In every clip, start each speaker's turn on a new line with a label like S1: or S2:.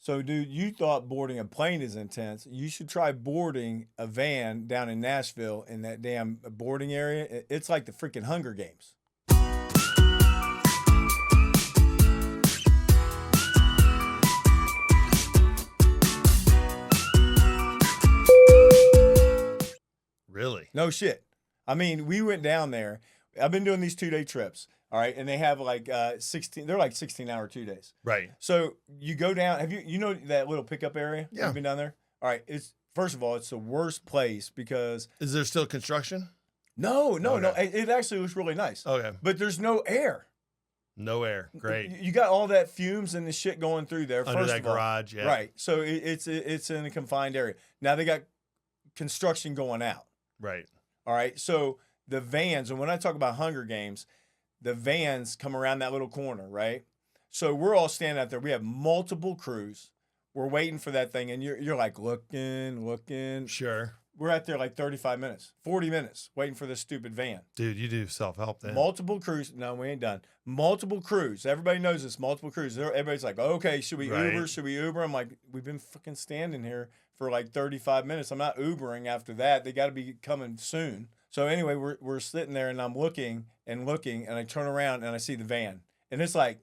S1: So, dude, you thought boarding a plane is intense. You should try boarding a van down in Nashville in that damn boarding area. It's like the freaking Hunger Games.
S2: Really?
S1: No shit. I mean, we went down there. I've been doing these 2-day trips. All right. And they have like 16, they're like 16-hour 2 days.
S2: Right.
S1: So you go down, you know that little pickup area?
S2: Yeah.
S1: You've been down there? All right. First of all, it's the worst place because.
S2: Is there still construction?
S1: No.
S2: Okay.
S1: It actually looks really nice.
S2: Okay.
S1: But there's no air.
S2: No air. Great.
S1: You got all that fumes and the shit going through there.
S2: Under
S1: first
S2: that
S1: of all.
S2: garage, yeah.
S1: Right. So it's in a confined area. Now they got construction going out.
S2: Right.
S1: All right. So the vans, and when I talk about Hunger Games, the vans come around that little corner, right? So we're all standing out there. We have multiple crews. We're waiting for that thing, and you're like looking.
S2: Sure.
S1: We're out there like 35 minutes, 40 minutes waiting for this stupid van.
S2: Dude, you do self-help then.
S1: Multiple crews. No, we ain't done. Multiple crews. Everybody knows this. Multiple crews. Everybody's like, okay, should we
S2: Right.
S1: Uber? Should we Uber? I'm like, we've been fucking standing here for like 35 minutes. I'm not Ubering after that. They got to be coming soon. So anyway, we're sitting there, and I'm looking, and I turn around, and I see the van. And it's like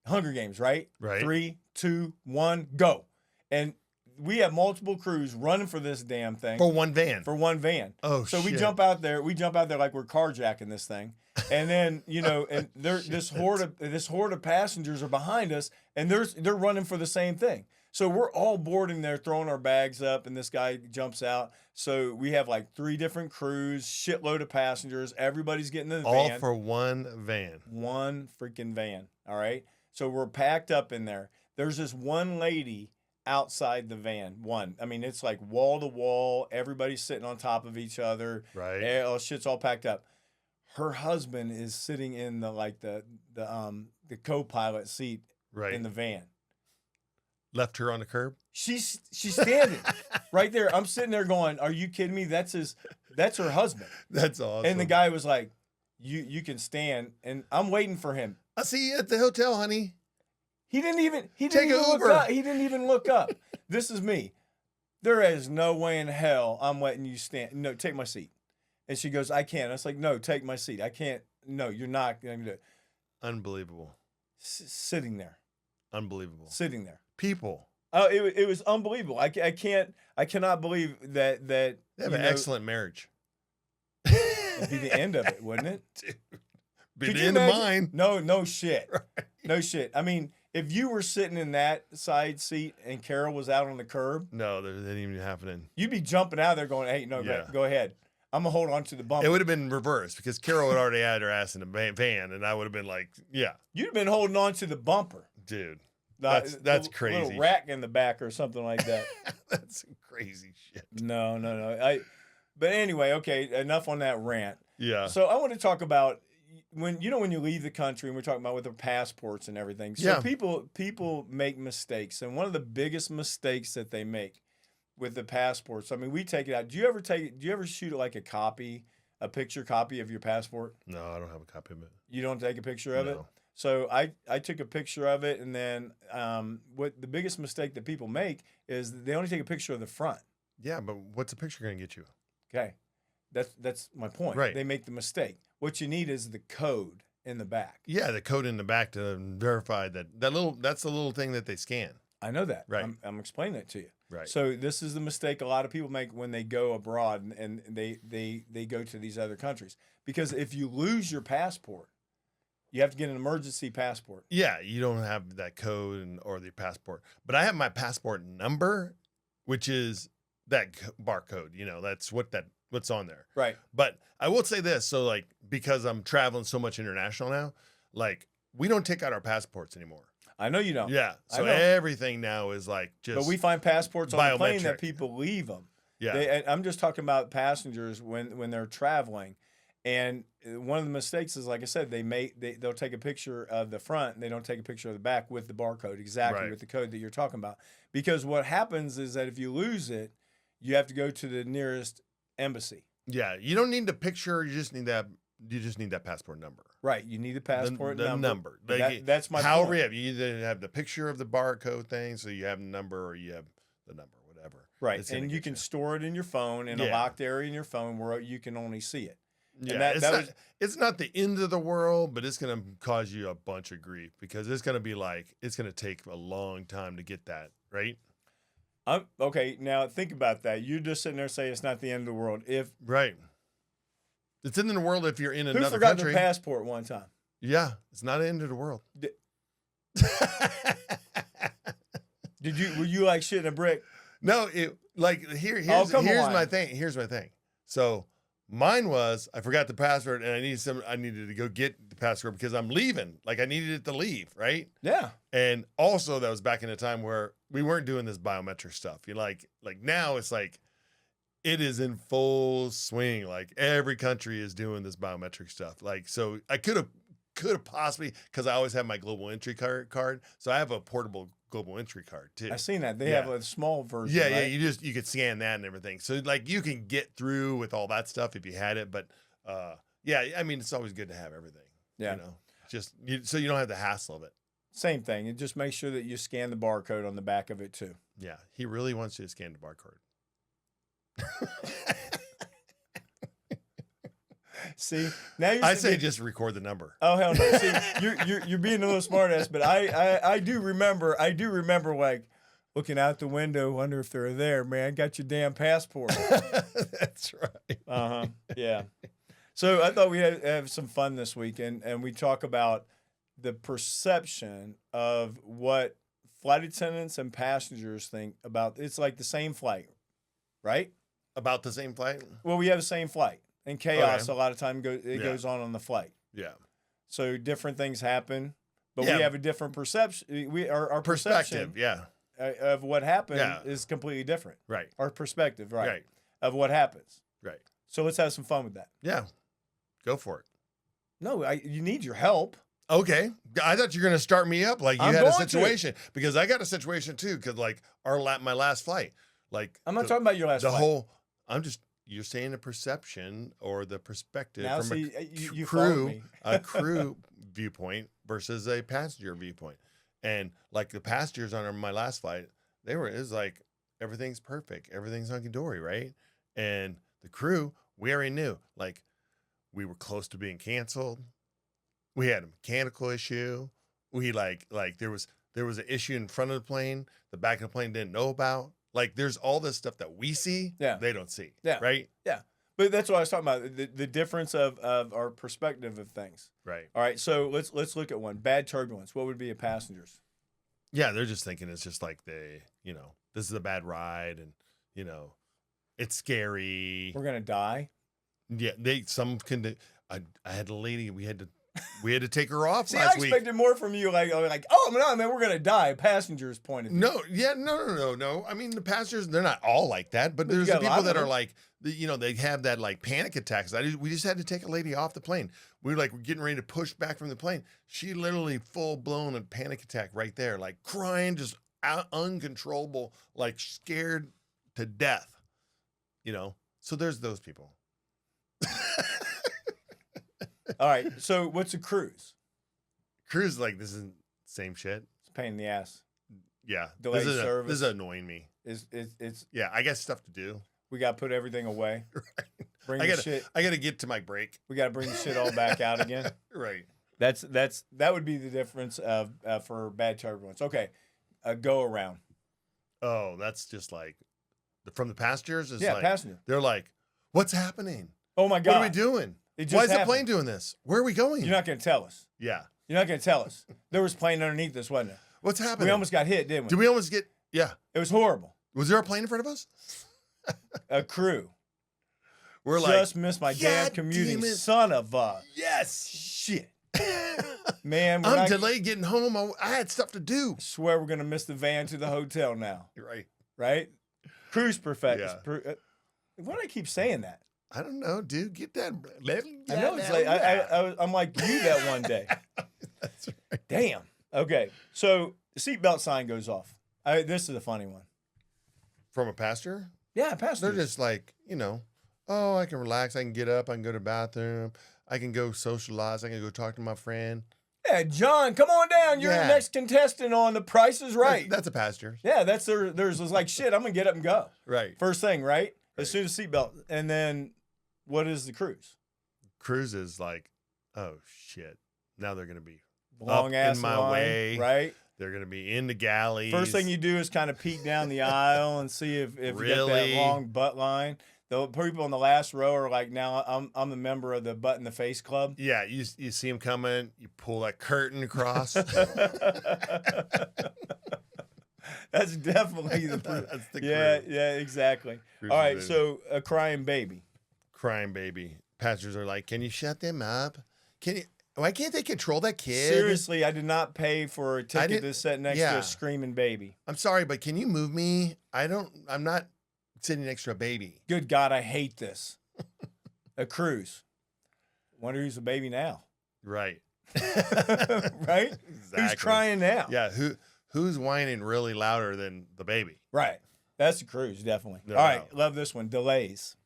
S1: Hunger Games, right?
S2: Right.
S1: 3, 2, 1, go. And we have multiple crews running for this damn thing.
S2: For one van.
S1: Oh, so we jump out there like we're carjacking this thing. And then, and this horde of passengers are behind us, and they're running for the same thing. So we're all boarding there, throwing our bags up, and this guy jumps out. So we have like 3 different crews, shitload of passengers. Everybody's getting in the van.
S2: All for one van.
S1: One freaking van. All right. So we're packed up in there. There's this one lady outside the van. I mean, it's like wall to wall. Everybody's sitting on top of each other.
S2: Right.
S1: Oh, shit's all packed up. Her husband is sitting in the co-pilot seat
S2: Right.
S1: in the van.
S2: Left her on the curb?
S1: She's standing right there. I'm sitting there going, "Are you kidding me? That's her husband."
S2: That's awesome.
S1: And the guy was like, "You can stand." And I'm waiting for him.
S2: I'll see you at the hotel, honey.
S1: He didn't even
S2: Take
S1: look
S2: Uber.
S1: up. He didn't even look up. This is me. There is no way in hell I'm letting you stand. No, take my seat. And she goes, "I can't." I was like, "No, take my seat. I can't. No, you're not going to do it."
S2: Unbelievable.
S1: Sitting there.
S2: Unbelievable.
S1: Sitting there.
S2: People.
S1: Oh, it was unbelievable. I cannot believe that
S2: They have an excellent marriage.
S1: It'd be the end of it, wouldn't it?
S2: Dude. Be
S1: Could
S2: the
S1: you
S2: end of
S1: imagine?
S2: mine.
S1: No shit.
S2: Right.
S1: No shit. I mean, if you were sitting in that side seat and Carol was out on the curb,
S2: No, that ain't even happening.
S1: you'd be jumping out of there going, "Hey, no,
S2: Yeah.
S1: go ahead. I'm going to hold on to the bumper."
S2: It would have been reversed because Carol had already had her ass in the van, and I would have been like, yeah,
S1: You'd have been holding on to the bumper.
S2: dude.
S1: The
S2: That's crazy.
S1: Little rack in the back or something like that.
S2: That's some crazy shit.
S1: No. But anyway, okay, enough on that rant.
S2: Yeah.
S1: So I want to talk about when you leave the country, and we're talking about with their passports and everything. So
S2: Yeah.
S1: people make mistakes, and one of the biggest mistakes that they make with the passports. I mean, we take it out. Do you ever shoot like a picture copy of your passport?
S2: No, I don't have a copy of it.
S1: You don't take a picture of it?
S2: No.
S1: So I took a picture of it, and then what the biggest mistake that people make is they only take a picture of the front.
S2: Yeah, but what's the picture going to get you?
S1: Okay, that's my point.
S2: Right.
S1: They make the mistake. What you need is the code in the back.
S2: Yeah, the code in the back to verify that's the little thing that they scan.
S1: I know that.
S2: Right.
S1: I'm explaining that to you.
S2: Right.
S1: So this is the mistake a lot of people make when they go abroad and they go to these other countries. Because if you lose your passport, you have to get an emergency passport.
S2: Yeah, you don't have that code or the passport. But I have my passport number, which is that barcode. That's what's on there.
S1: Right.
S2: But I will say this. So, like, because I'm traveling so much international now, like, we don't take out our passports anymore.
S1: I know you don't.
S2: Yeah. So
S1: I know.
S2: everything now is like just.
S1: But we find passports on the plane that
S2: biometric.
S1: people leave them.
S2: Yeah.
S1: I'm just talking about passengers when they're traveling. And one of the mistakes is, like I said, they'll take a picture of the front and they don't take a picture of the back with the barcode, exactly
S2: Right.
S1: with the code that you're talking about. Because what happens is that if you lose it, you have to go to the nearest embassy.
S2: Yeah. You don't need the picture. You just need that passport number.
S1: Right. You need the passport
S2: the number. Like,
S1: that's my
S2: however
S1: point.
S2: you have. You either have the picture of the barcode thing, so you have the number, or you have the number, whatever.
S1: Right.
S2: It's gonna
S1: And you
S2: get
S1: can store it in your phone in a
S2: Yeah.
S1: locked area in your phone where you can only see it.
S2: Yeah,
S1: And
S2: it's not the end of the world, but it's going to cause you a bunch of grief because it's going to be like, it's going to take a long time to get that, right?
S1: Okay, now think about that. You're just sitting there saying it's not the end of the world.
S2: Right. It's in the world if you're in another
S1: Who forgot
S2: country.
S1: their passport one time?
S2: Yeah, it's not the end of the world.
S1: Were you like shitting a brick?
S2: No, here's
S1: on.
S2: my thing. Here's my thing. So mine was I forgot the password and I needed to go get the password because I'm leaving. Like I needed it to leave, right?
S1: Yeah.
S2: And also that was back in a time where we weren't doing this biometric stuff. You like now it's like it is in full swing. Like every country is doing this biometric stuff. Like so I could have possibly because I always have my global entry card. So I have a portable global entry card too.
S1: I've seen that. They have a small version.
S2: Yeah,
S1: right?
S2: you could scan that and everything. So like you can get through with all that stuff if you had it. But yeah, I mean it's always good to have everything.
S1: Yeah.
S2: You know, so you don't have the hassle of it.
S1: Same thing. And just make sure that you scan the barcode on the back of it too.
S2: Yeah, he really wants you to scan the barcode.
S1: See, now
S2: I say just record the number.
S1: Oh hell no! See, you're being a little smartass, but I do remember like looking out the window, wonder if they're there. Man, got your damn passport.
S2: That's right.
S1: Yeah. So I thought we had have some fun this week, and we talk about the perception of what flight attendants and passengers think about. It's like the same flight, right?
S2: About the same flight.
S1: Well, we have the same flight. And chaos, a lot of time goes on the flight.
S2: Yeah.
S1: So different things happen, but
S2: Yeah.
S1: we have a different perception. Our
S2: Perspective.
S1: perception
S2: Yeah.
S1: of what happened
S2: Yeah.
S1: is completely different.
S2: Right.
S1: Our perspective, right,
S2: Right.
S1: of what happens.
S2: Right.
S1: So let's have some fun with that.
S2: Yeah. Go for it.
S1: No, you need your help.
S2: Okay. I thought you were going to start me up like you
S1: I'm
S2: had a
S1: going to.
S2: situation because I got a situation too. Cause like my last flight, like
S1: I'm not talking about your last flight.
S2: You're saying the perception or the perspective
S1: Now,
S2: from
S1: see, you followed
S2: crew,
S1: me.
S2: a crew viewpoint versus a passenger viewpoint. And like the passengers on my last flight, it was like, everything's perfect. Everything's hunky-dory, right? And the crew, we already knew, like we were close to being canceled. We had a mechanical issue. We like there was an issue in front of the plane. The back of the plane didn't know about. Like there's all this stuff that we see, they don't see.
S1: Yeah.
S2: Right?
S1: Yeah. But that's what I was talking about, the difference of our perspective of things.
S2: Right.
S1: All right, so let's look at one. Bad turbulence. What would be a passenger's?
S2: Yeah, they're just thinking it's just like this is a bad ride and, it's scary.
S1: We're going to die?
S2: Yeah, I had a lady, we had to take her off
S1: See,
S2: last
S1: I
S2: week.
S1: expected more from you, like, oh no, man, we're gonna die. Passengers point of view.
S2: No. I mean, the passengers, they're not all like that, but there's
S1: you
S2: the
S1: got a lot
S2: people
S1: of
S2: that are
S1: them.
S2: like, they have that like panic attacks. We just had to take a lady off the plane. We were getting ready to push back from the plane. She literally full blown a panic attack right there, like crying, just uncontrollable, like scared to death. So there's those people.
S1: All right, so what's a cruise?
S2: Cruise this is same shit.
S1: It's a pain in the ass.
S2: Yeah,
S1: Delayed service.
S2: This is annoying me.
S1: It's
S2: Yeah, I got stuff to do.
S1: we gotta put everything away.
S2: Right.
S1: Bring
S2: I
S1: the
S2: gotta
S1: shit.
S2: I gotta get to my break.
S1: We gotta bring the shit all back out again.
S2: Right.
S1: That would be the difference of for bad turbulence. Okay, a go around.
S2: Oh, that's just from the passengers. It's
S1: passenger.
S2: They're like, "What's happening?
S1: Oh my God,
S2: What are we doing?
S1: It just
S2: Why is the
S1: happened.
S2: plane doing this? Where are we going?"
S1: You're not gonna tell us.
S2: Yeah.
S1: You're not gonna tell us. There was a plane underneath us, wasn't there?
S2: What's happening?
S1: We almost got hit, didn't we?
S2: Did we almost get? Yeah.
S1: It was horrible.
S2: Was there a plane in front of us?
S1: A crew.
S2: We're
S1: Just missed my damn
S2: "God
S1: commuting.
S2: damn it."
S1: Son of a
S2: Yes.
S1: shit. Man,
S2: I'm delayed getting home. I had stuff to do.
S1: I swear we're gonna miss the van to the hotel now.
S2: You're right.
S1: Right? Cruise perfect.
S2: Yeah.
S1: Why do I keep saying that?
S2: I don't know, dude. Get that.
S1: I know it's like I'm like you that one day.
S2: That's right.
S1: Damn. Okay. So the seatbelt sign goes off. This is a funny one.
S2: From a passenger?
S1: Yeah,
S2: They're
S1: passengers.
S2: just like, oh, I can relax. I can get up. I can go to the bathroom. I can go socialize. I can go talk to my friend.
S1: Yeah, John, come on down. You're the
S2: Yeah.
S1: next contestant on The Price is Right.
S2: That's a passenger.
S1: Yeah, that's there's like, shit, I'm going to get up and go.
S2: Right.
S1: First thing, right?
S2: Right.
S1: As soon as seatbelt. And then what is the cruise?
S2: Cruise is like, oh, shit. Now they're going to be
S1: Long
S2: up
S1: ass
S2: in my
S1: line,
S2: way.
S1: right?
S2: They're going to be in the galleys.
S1: First thing you do is kind of peek down the aisle and see if you got that
S2: Really?
S1: long butt line. The people in the last row are like, now I'm a member of the Butt in the Face Club.
S2: Yeah, you see them coming. You pull that curtain across.
S1: That's definitely the
S2: That's the
S1: yeah,
S2: crew.
S1: yeah, exactly.
S2: Cruise
S1: All right,
S2: is
S1: so a crying baby.
S2: crying baby. Passengers are like, can you shut them up? Why can't they control that kid?
S1: Seriously, I did not pay for a ticket
S2: didn't-
S1: to sit next to
S2: yeah.
S1: a screaming baby.
S2: I'm sorry, but can you move me? I'm not sitting next to a baby.
S1: Good God, I hate this. A cruise. Wonder who's a baby now.
S2: Right.
S1: Right? Who's
S2: Exactly.
S1: crying now?
S2: Yeah, who's whining really louder than the baby?
S1: Right. That's a cruise, definitely.
S2: No
S1: All right,
S2: doubt.
S1: love this one. Delays.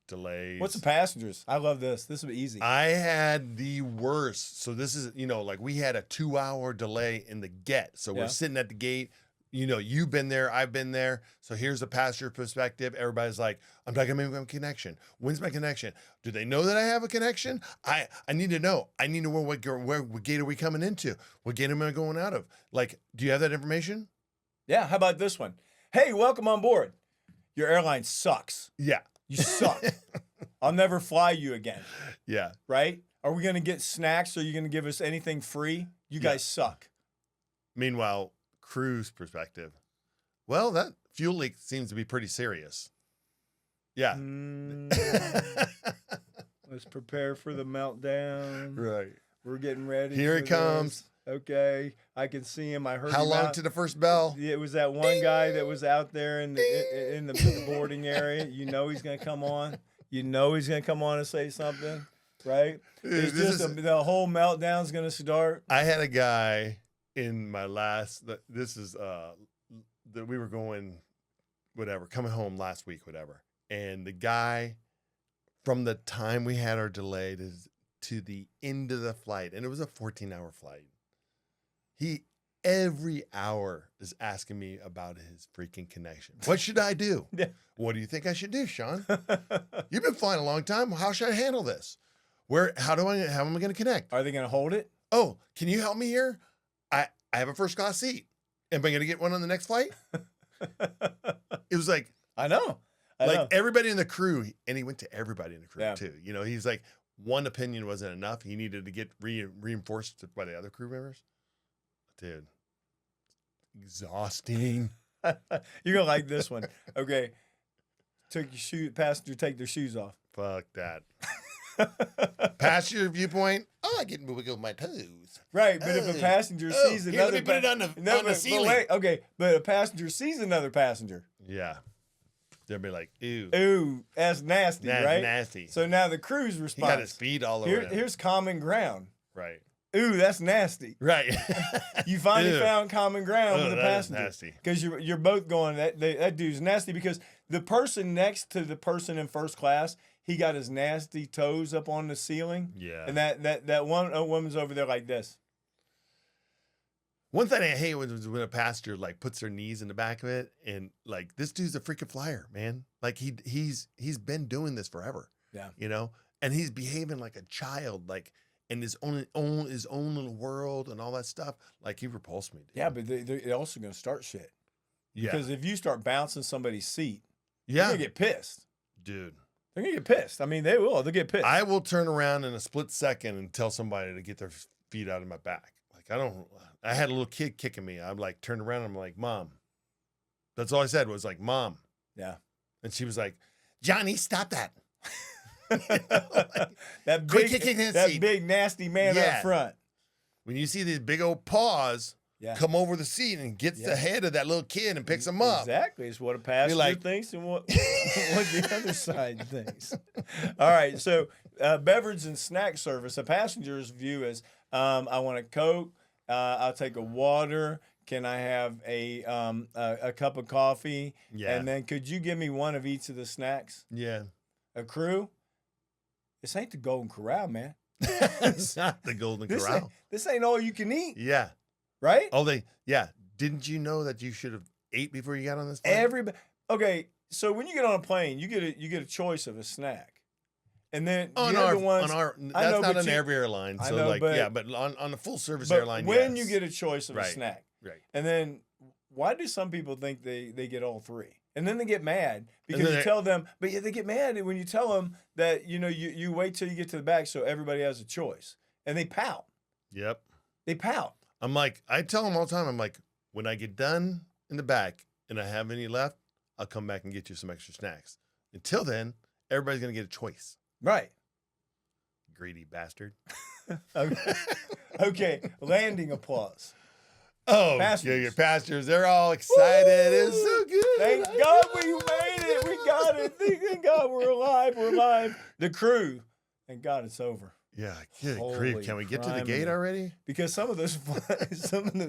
S2: Delays.
S1: What's the passengers? I love this. This will be easy.
S2: I had the worst. So this is, like we had a 2-hour delay in the get. So
S1: Yeah.
S2: we're sitting at the gate. You've been there, I've been there. So here's the passenger perspective. Everybody's like, I'm not gonna make a connection. When's my connection? Do they know that I have a connection? I need to know. I need to know what gate are we coming into? What gate am I going out of? Like, do you have that information?
S1: Yeah, how about this one? Hey, welcome on board. Your airline sucks.
S2: Yeah.
S1: You suck. I'll never fly you again.
S2: Yeah.
S1: Right? Are we going to get snacks? Are you going to give us anything free? You guys suck.
S2: Meanwhile, cruise perspective. Well, that fuel leak seems to be pretty serious. Yeah.
S1: Let's prepare for the meltdown.
S2: Right.
S1: We're getting ready.
S2: Here
S1: for
S2: it comes.
S1: this. Okay. I can see him. I heard
S2: How
S1: him
S2: long
S1: out.
S2: to the first bell?
S1: Yeah, it was that one guy that was out there in the boarding area. You know he's going to come on. You know he's going to come on and say something, right? It's
S2: This
S1: just
S2: is-
S1: the whole meltdown's going to start.
S2: I had a guy in my last. This is that we were going, whatever, coming home last week, whatever, and the guy from the time we had our delay to the end of the flight, and it was a 14-hour flight. He every hour is asking me about his freaking connection. What should I do?
S1: Yeah.
S2: What do you think I should do, Sean? You've been flying a long time. How should I handle this? How am I going to connect?
S1: Are they going to hold it?
S2: Oh, can you help me here? I have a first class seat. Am I going to get one on the next flight? It was like
S1: I know. I know.
S2: everybody in the crew, and he went to everybody in the crew
S1: Yeah.
S2: too. He's like, one opinion wasn't enough. He needed to get reinforced by the other crew members. Dude, exhausting.
S1: You're going to like this one. Okay. Passenger take their shoes off.
S2: Fuck that. Passenger viewpoint. Oh, I get to wiggle my toes.
S1: Right, but if a passenger sees
S2: here,
S1: another
S2: let me put it on the ceiling.
S1: But a passenger sees another passenger.
S2: Yeah. They'll be like, ew.
S1: Ooh, that's nasty,
S2: That's
S1: right?
S2: nasty.
S1: So now the crew's
S2: He
S1: response.
S2: got his feet all over him.
S1: Here's common ground.
S2: Right.
S1: Ooh, that's nasty.
S2: Right.
S1: You finally
S2: Ew.
S1: found common ground
S2: Oh,
S1: with the
S2: that is
S1: passenger.
S2: nasty.
S1: Because you're both going, that dude's nasty, because the person next to the person in first class, he got his nasty toes up on the ceiling.
S2: Yeah.
S1: And that one woman's over there like this.
S2: One thing I hate when a passenger like puts their knees in the back of it, and like this dude's a freaking flyer, man. Like he's been doing this forever.
S1: Yeah.
S2: And he's behaving like a child, like in his own little world and all that stuff. Like he repulsed me. Dude.
S1: Yeah, but they're also going to start shit.
S2: Yeah.
S1: Because if you start bouncing somebody's seat, they're
S2: Yeah.
S1: going to get pissed.
S2: Dude.
S1: They're going to get pissed. I mean, they will. They'll get pissed.
S2: I will turn around in a split second and tell somebody to get their feet out of my back. Like I had a little kid kicking me. I'm like, turned around. I'm like, Mom. That's all I said was like, Mom.
S1: Yeah.
S2: And she was like, Johnny, stop that.
S1: that
S2: Quit
S1: big,
S2: kicking his
S1: that
S2: seat.
S1: big nasty man
S2: Yeah.
S1: up front.
S2: When you see these big old paws
S1: Yeah.
S2: come over the seat and gets
S1: Yeah.
S2: the head of that little kid and picks him up.
S1: Exactly. It's what a passenger
S2: like-
S1: thinks and what the other side thinks. All right. So beverage and snack service. A passenger's view is, I want a Coke. I'll take a water. Can I have a cup of coffee?
S2: Yeah.
S1: And then could you give me one of each of the snacks?
S2: Yeah.
S1: A crew? This ain't the Golden Corral, man.
S2: It's not the Golden Corral.
S1: This ain't all you can eat,
S2: Yeah.
S1: right?
S2: Oh, didn't you know that you should have ate before you got on this plane?
S1: Everybody. Okay, so when you get on a plane, you get a choice of a snack, and then
S2: on
S1: the
S2: our,
S1: other ones.
S2: that's not on every airline.
S1: I
S2: So
S1: know,
S2: but on a full service
S1: but
S2: airline,
S1: when
S2: yes.
S1: you get a choice of a
S2: Right.
S1: snack,
S2: Right.
S1: and then why do some people think they get all three? And then they get mad because
S2: then
S1: you tell them, but yeah, they get mad when you tell them that you wait till you get to the back so everybody has a choice, and they pout.
S2: Yep.
S1: They pout.
S2: I'm like, I tell them all the time, I'm like, when I get done in the back and I have any left, I'll come back and get you some extra snacks. Until then, everybody's going to get a choice.
S1: Right.
S2: Greedy bastard.
S1: Okay. Landing applause.
S2: Oh,
S1: Passengers.
S2: your passengers, they're all excited. It's so good.
S1: Thank God we made it. We got it. Thank God we're alive. We're alive. The crew. Thank God it's over.
S2: Yeah, good
S1: Holy
S2: grief. Can we get to the
S1: criminy.
S2: already already?
S1: Because some of those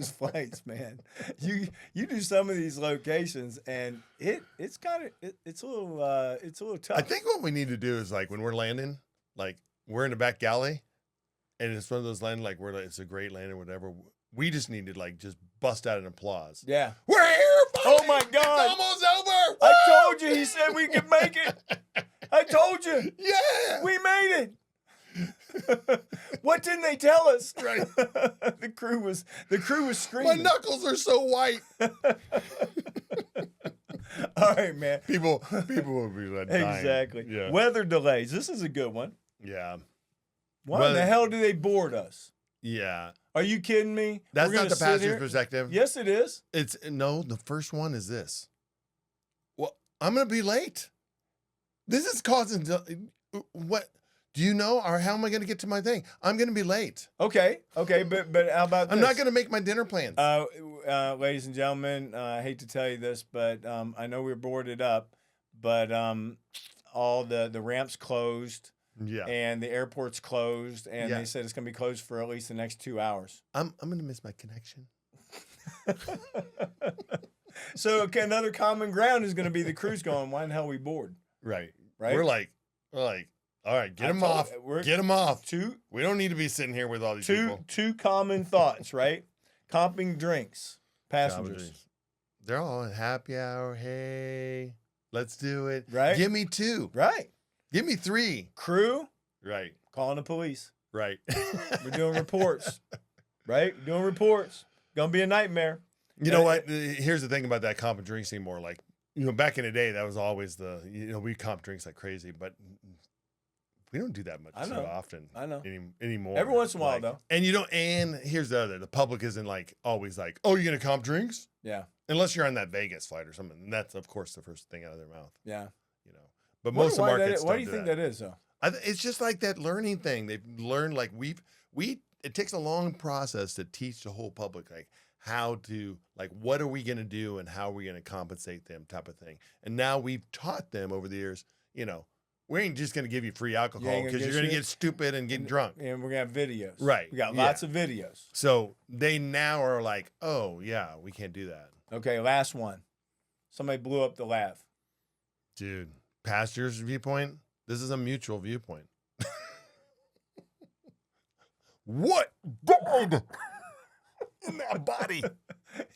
S1: flights, man, you do some of these locations and it's a little tough.
S2: I think what we need to do is like when we're landing, like we're in the back galley, and it's one of those landing like it's a great landing, whatever. We just need to like just bust out an applause.
S1: Yeah.
S2: We're here.
S1: Oh
S2: buddy.
S1: my God.
S2: It's almost over.
S1: I
S2: Woo!
S1: told you. He said we could make it. I told you.
S2: Yeah.
S1: We made it. What didn't they tell us?
S2: Right.
S1: The crew was screaming.
S2: My knuckles are so white.
S1: All right, man.
S2: People will be like dying.
S1: Exactly.
S2: Yeah.
S1: Weather delays. This is a good one.
S2: Yeah.
S1: Why in the hell do they board us?
S2: Yeah.
S1: Are you kidding me?
S2: That's
S1: We're
S2: not
S1: gonna
S2: the
S1: sit
S2: passenger's
S1: here?
S2: perspective.
S1: Yes, it is.
S2: It's no, the first one is this. Well, I'm going to be late. This is causing what do you know or how am I going to get to my thing? I'm going to be late.
S1: Okay, but how about this?
S2: I'm not going to make my dinner plans.
S1: Ladies and gentlemen, I hate to tell you this, but I know we're boarded up, but all the ramps closed.
S2: Yeah.
S1: And the airport's closed, and
S2: Yeah.
S1: they said it's going to be closed for at least the next 2 hours.
S2: I'm going to miss my connection.
S1: So another common ground is going to be the crew's going, why in the hell we board?
S2: Right.
S1: Right?
S2: We're like, all right, get
S1: I
S2: them
S1: told-
S2: off.
S1: we're-
S2: Get them off.
S1: Two
S2: We don't need to be sitting here with all these people.
S1: common thoughts, right? Comping drinks, passengers.
S2: They're all at happy hour. Hey, let's do it.
S1: Right.
S2: Give me 2.
S1: Right.
S2: Give me 3.
S1: Crew,
S2: Right.
S1: calling the police.
S2: Right.
S1: We're doing reports. Right? Doing reports. Gonna be a nightmare.
S2: You know what? Here's the thing about that comp and drinks anymore. Like, back in the day, that was always we comp drinks like crazy, but we don't do that much so often.
S1: I know.
S2: Anymore.
S1: Every once in a while, though.
S2: And and here's the other. The public isn't like always like, oh, you're going to comp drinks?
S1: Yeah.
S2: Unless you're on that Vegas flight or something. And that's, of course, the first thing out of their mouth.
S1: Yeah.
S2: But most of the markets
S1: why
S2: don't
S1: do you think
S2: that.
S1: that is, though?
S2: It's just like that learning thing. They've learned like it takes a long process to teach the whole public like how to like what are we going to do and how are we going to compensate them type of thing. And now we've taught them over the years, we ain't just going to give you free alcohol because you're going to get stupid and get drunk.
S1: And we're going to have videos.
S2: Right.
S1: We got lots of videos.
S2: So they now are like, oh yeah, we can't do that.
S1: Okay, last one. Somebody blew up the lav.
S2: Dude, passenger's viewpoint. This is a mutual viewpoint. What God in that body?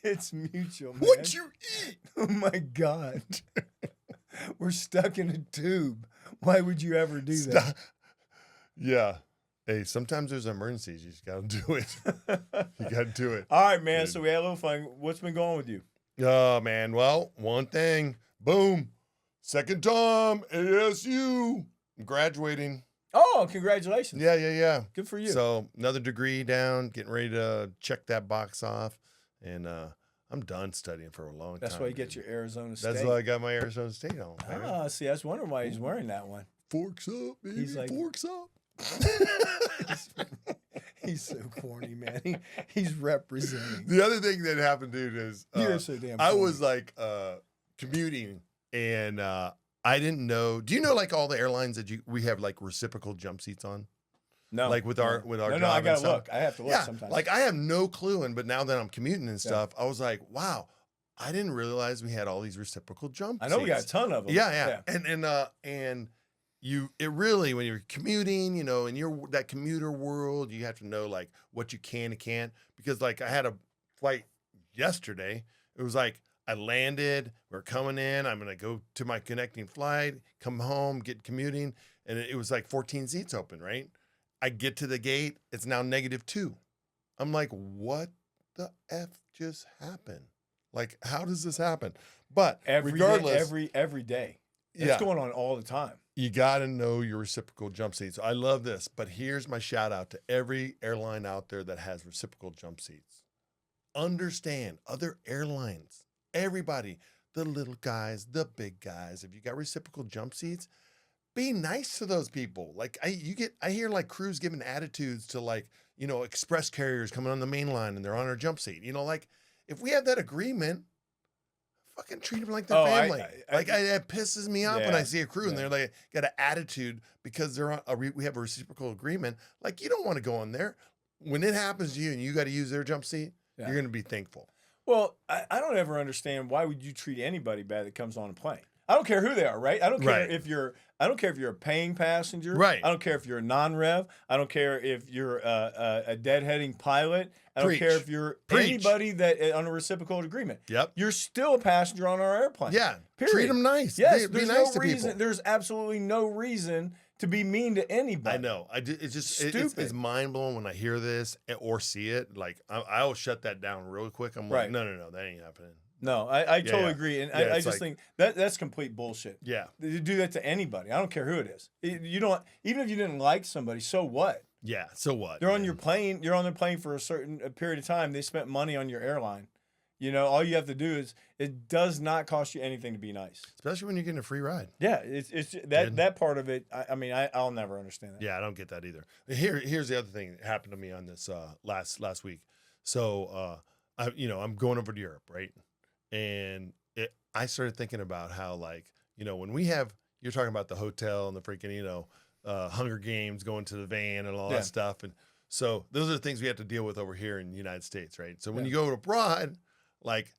S1: It's mutual, man.
S2: What'd you eat?
S1: Oh my God. We're stuck in a tube. Why would you ever do that?
S2: Yeah. Hey, sometimes there's emergencies. You just got to do it. You got to do it.
S1: All right, man.
S2: Dude.
S1: So we had a little fun. What's been going with you?
S2: Oh, man. Well, one thing. Boom. Second time. ASU. I'm graduating.
S1: Oh, congratulations.
S2: Yeah.
S1: Good for you.
S2: So another degree down, getting ready to check that box off. And I'm done studying for a long time.
S1: That's why you get your Arizona State.
S2: That's why I got my Arizona State on.
S1: Ah, see, I was wondering why he's wearing that one.
S2: Forks up, baby.
S1: He's like-
S2: Forks up.
S1: He's so corny, man. He's representing.
S2: The other thing that happened, dude, is
S1: You're so damn
S2: I
S1: corny.
S2: was like commuting and I didn't know. Do you know like all the airlines that we have like reciprocal jump seats on?
S1: No.
S2: Like with our
S1: No,
S2: job
S1: I
S2: and
S1: gotta
S2: stuff?
S1: look. I have to look
S2: Yeah,
S1: sometimes.
S2: like I have no clue, but now that I'm commuting and stuff, I was like, wow, I didn't realize we had all these reciprocal jump
S1: I know we got a
S2: seats.
S1: ton of them.
S2: Yeah. And it really, when you're commuting, in that commuter world, you have to know like what you can and can't, because like I had a flight yesterday. It was like I landed, we're coming in, I'm going to go to my connecting flight, come home, get commuting. And it was like 14 seats open, right? I get to the gate. It's now -2. I'm like, what the F just happened? Like, how does this happen? But regardless,
S1: every day. It's
S2: yeah,
S1: going on all the time.
S2: you got to know your reciprocal jump seats. I love this, but here's my shout out to every airline out there that has reciprocal jump seats. Understand other airlines, everybody, the little guys, the big guys. If you got reciprocal jump seats, be nice to those people. Like I hear like crews giving attitudes to like, express carriers coming on the main line and they're on our jump seat. Like if we have that agreement, fucking treat them like their family. It pisses me off when I see a crew and they're like got an attitude because they're on we have a reciprocal agreement. Like you don't want to go on there. When it happens to you and you got to use their jump seat, you're going to be thankful.
S1: Well, I don't ever understand why would you treat anybody bad that comes on a plane. I don't care who they are, right? I don't care if you're a paying passenger.
S2: Right.
S1: I don't care if you're a non-rev. I don't care if you're a deadheading pilot. I don't care if you're anybody that on a reciprocal agreement.
S2: Yep.
S1: You're still a passenger on our airplane.
S2: Yeah.
S1: Period.
S2: Treat them nice.
S1: Yes.
S2: Be nice to people.
S1: There's absolutely no reason to be mean to anybody.
S2: I know. It's just
S1: stupid.
S2: It's mind blowing when I hear this or see it. Like I'll shut that down real quick. I'm like, no, that ain't happening.
S1: No, I totally agree, and I just think that's complete bullshit.
S2: Yeah,
S1: you do that to anybody. I don't care who it is. You don't, even if you didn't like somebody, so what?
S2: Yeah, so what?
S1: They're on your plane. You're on their plane for a certain period of time. They spent money on your airline. All you have to do is it does not cost you anything to be nice,
S2: especially when you're getting a free ride.
S1: Yeah, it's that part of it. I'll never understand that.
S2: Yeah, I don't get that either. Here's the other thing that happened to me on this last week. So I'm going over to Europe, right? And I started thinking about how, like, when you're talking about the hotel and the freaking, Hunger Games, going to the van and all that stuff. And so those are the things we have to deal with over here in the United States, right? So when you go abroad, like,